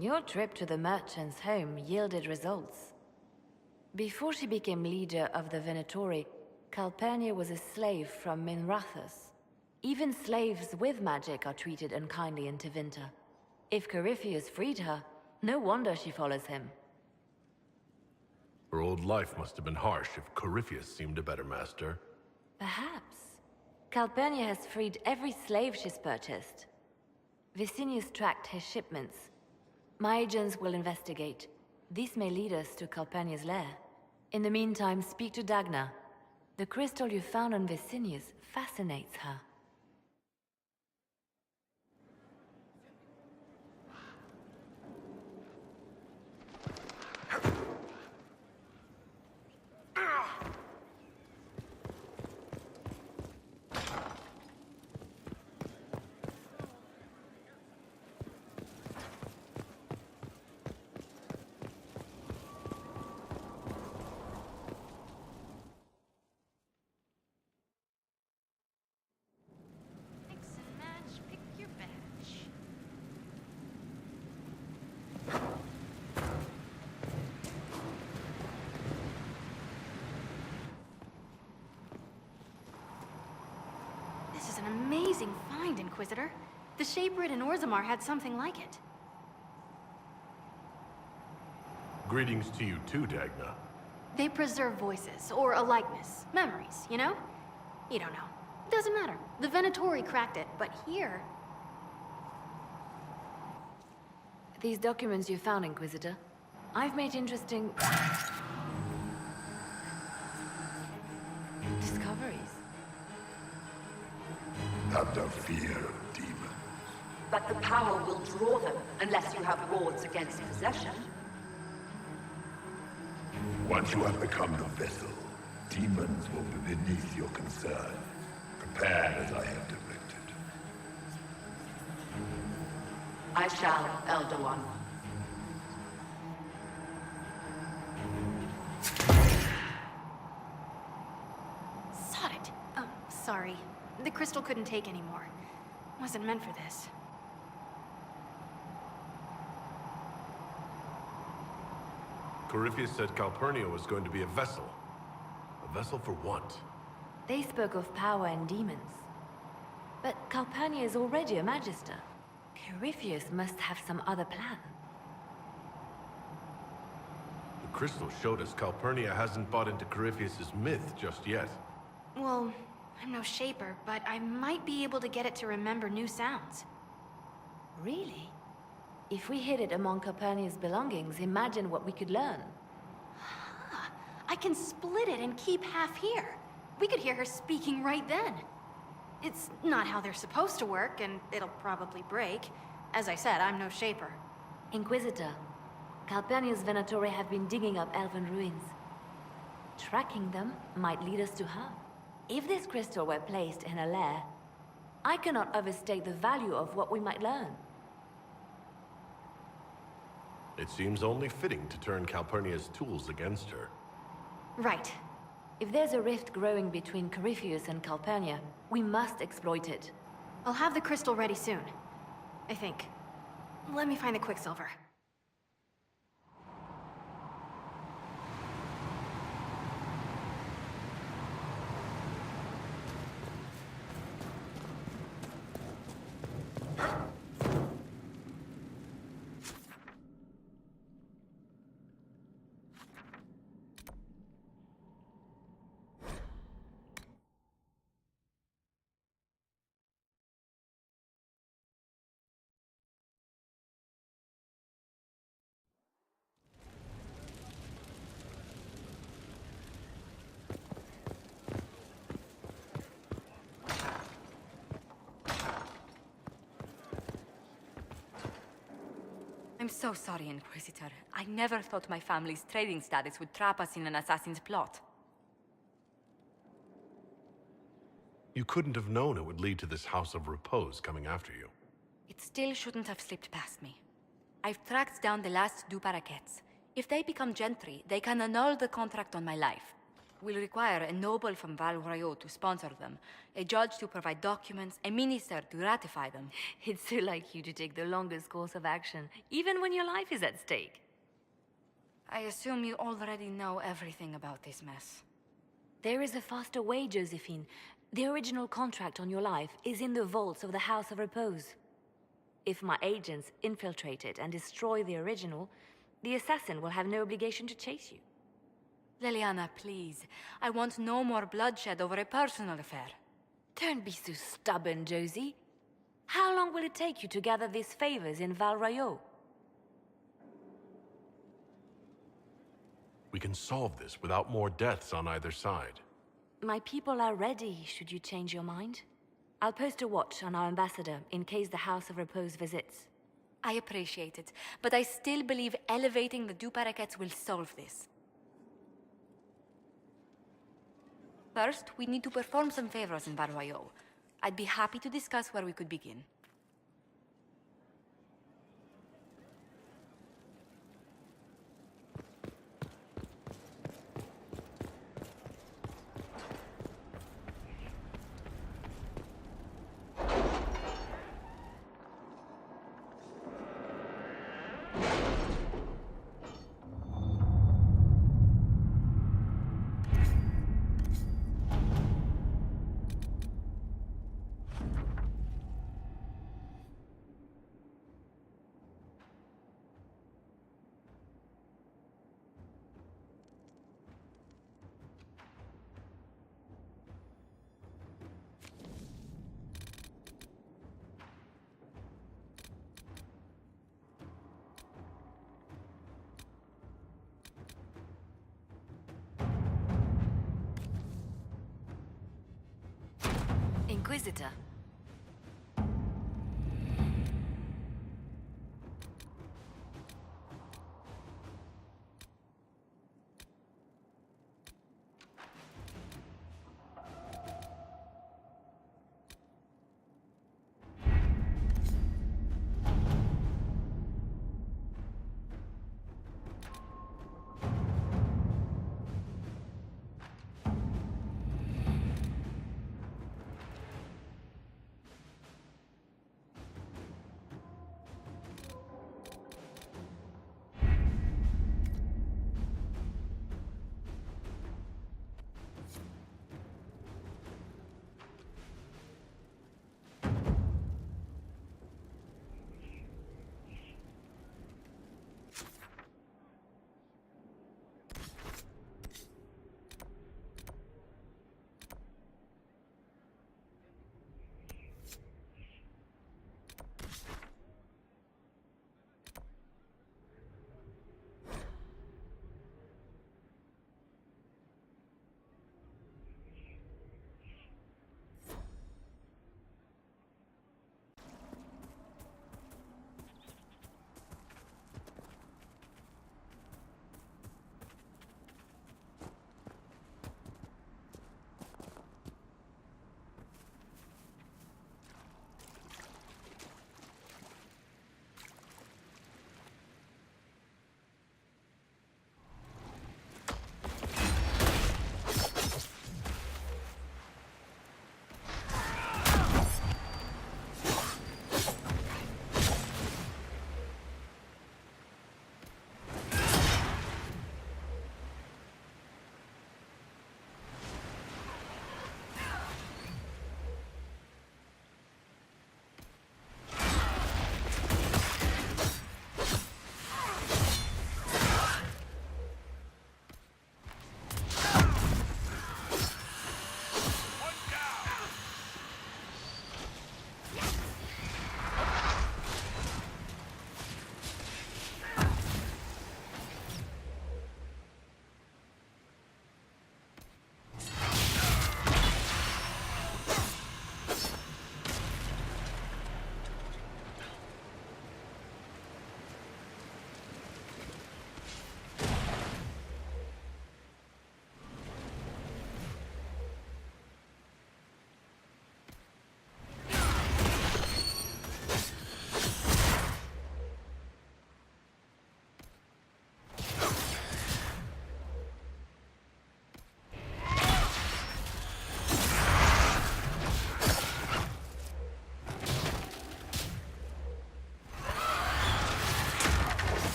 Your trip to the merchant's home yielded results. Before she became leader of the Venatori, Calpurnia was a slave from Minrathous. Even slaves with magic are treated unkindly in Tevinter. If Corypheus freed her, no wonder she follows him. Her old life must have been harsh if Corypheus seemed a better master. Perhaps. Calpurnia has freed every slave she's purchased. Vicinius tracked his shipments. My agents will investigate. This may lead us to Calpurnia's lair. In the meantime, speak to Dagna. The crystal you found on Vicinius fascinates her. This is an amazing find, Inquisitor. The Shaperid in Orzammar had something like it. Greetings to you too, Dagna. They preserve voices, or a likeness, memories, you know? You don't know. Doesn't matter. The Venatori cracked it, but here... These documents you found, Inquisitor, I've made interesting... discoveries. Have no fear of demons. But the power will draw them unless you have wards against possession. Once you have become the vessel, demons will be beneath your concern. Prepare as I have directed. I shall, Elder One. Sod it. Oh, sorry. The crystal couldn't take anymore. Wasn't meant for this. Corypheus said Calpurnia was going to be a vessel. A vessel for what? They spoke of power and demons. But Calpurnia is already a magister. Corypheus must have some other plan. The crystal showed us Calpurnia hasn't bought into Corypheus's myth just yet. Well, I'm no shaper, but I might be able to get it to remember new sounds. Really? If we hid it among Calpurnia's belongings, imagine what we could learn. Huh. I can split it and keep half here. We could hear her speaking right then. It's not how they're supposed to work, and it'll probably break. As I said, I'm no shaper. Inquisitor, Calpurnia's Venatori have been digging up elven ruins. Tracking them might lead us to her. If this crystal were placed in a lair, I cannot overstate the value of what we might learn. It seems only fitting to turn Calpurnia's tools against her. Right. If there's a rift growing between Corypheus and Calpurnia, we must exploit it. I'll have the crystal ready soon. I think. Let me find the Quicksilver. I'm so sorry, Inquisitor. I never thought my family's trading status would trap us in an assassin's plot. You couldn't have known it would lead to this House of Repose coming after you. It still shouldn't have slipped past me. I've tracked down the last two parakeets. If they become gentry, they can annul the contract on my life. We'll require a noble from Val Royaux to sponsor them, a judge to provide documents, a minister to ratify them. It's so like you to take the longest course of action, even when your life is at stake. I assume you already know everything about this mess. There is a faster way, Josephine. The original contract on your life is in the vaults of the House of Repose. If my agents infiltrate it and destroy the original, the assassin will have no obligation to chase you. Leliana, please. I want no more bloodshed over a personal affair. Don't be so stubborn, Josie. How long will it take you to gather these favors in Val Royaux? We can solve this without more deaths on either side. My people are ready, should you change your mind. I'll post a watch on our ambassador in case the House of Repose visits. I appreciate it, but I still believe elevating the Du Paraquets will solve this. First, we need to perform some favors in Val Royaux. I'd be happy to discuss where we could begin. Inquisitor.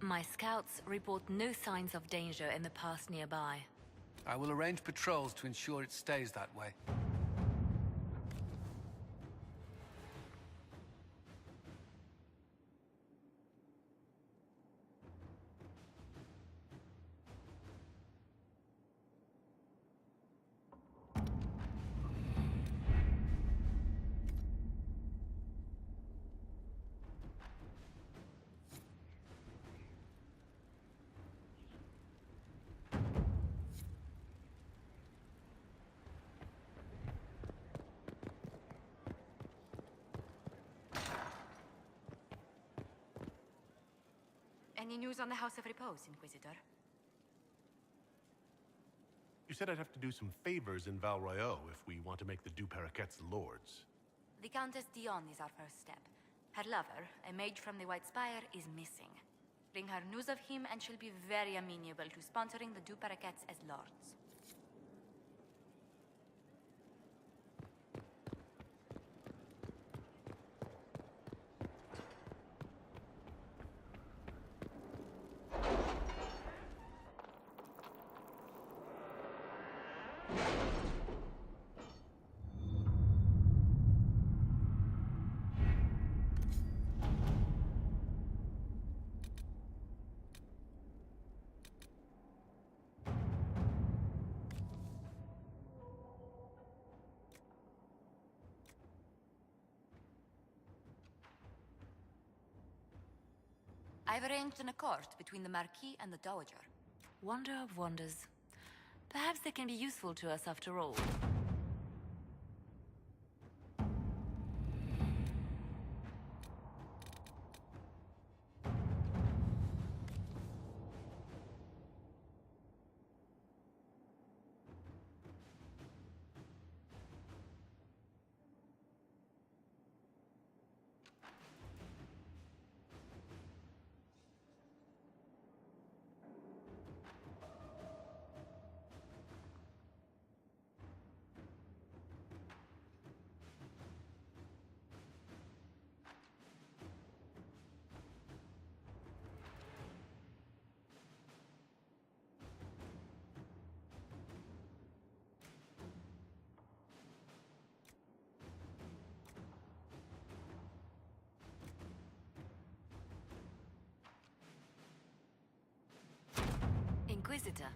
My scouts report no signs of danger in the pass nearby. I will arrange patrols to ensure it stays that way. Any news on the House of Repose, Inquisitor? You said I'd have to do some favors in Val Royeaux if we want to make the Du Paraquets lords. The Countess Dion is our first step. Her lover, a mage from the White Spire, is missing. Bring her news of him and she'll be very amenable to sponsoring the Du Paraquets as lords. I've arranged an accord between the Marquis and the Dowager. Wonder of wonders. Perhaps they can be useful to us after all. Inquisitor.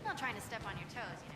Not trying to step on your toes, you know.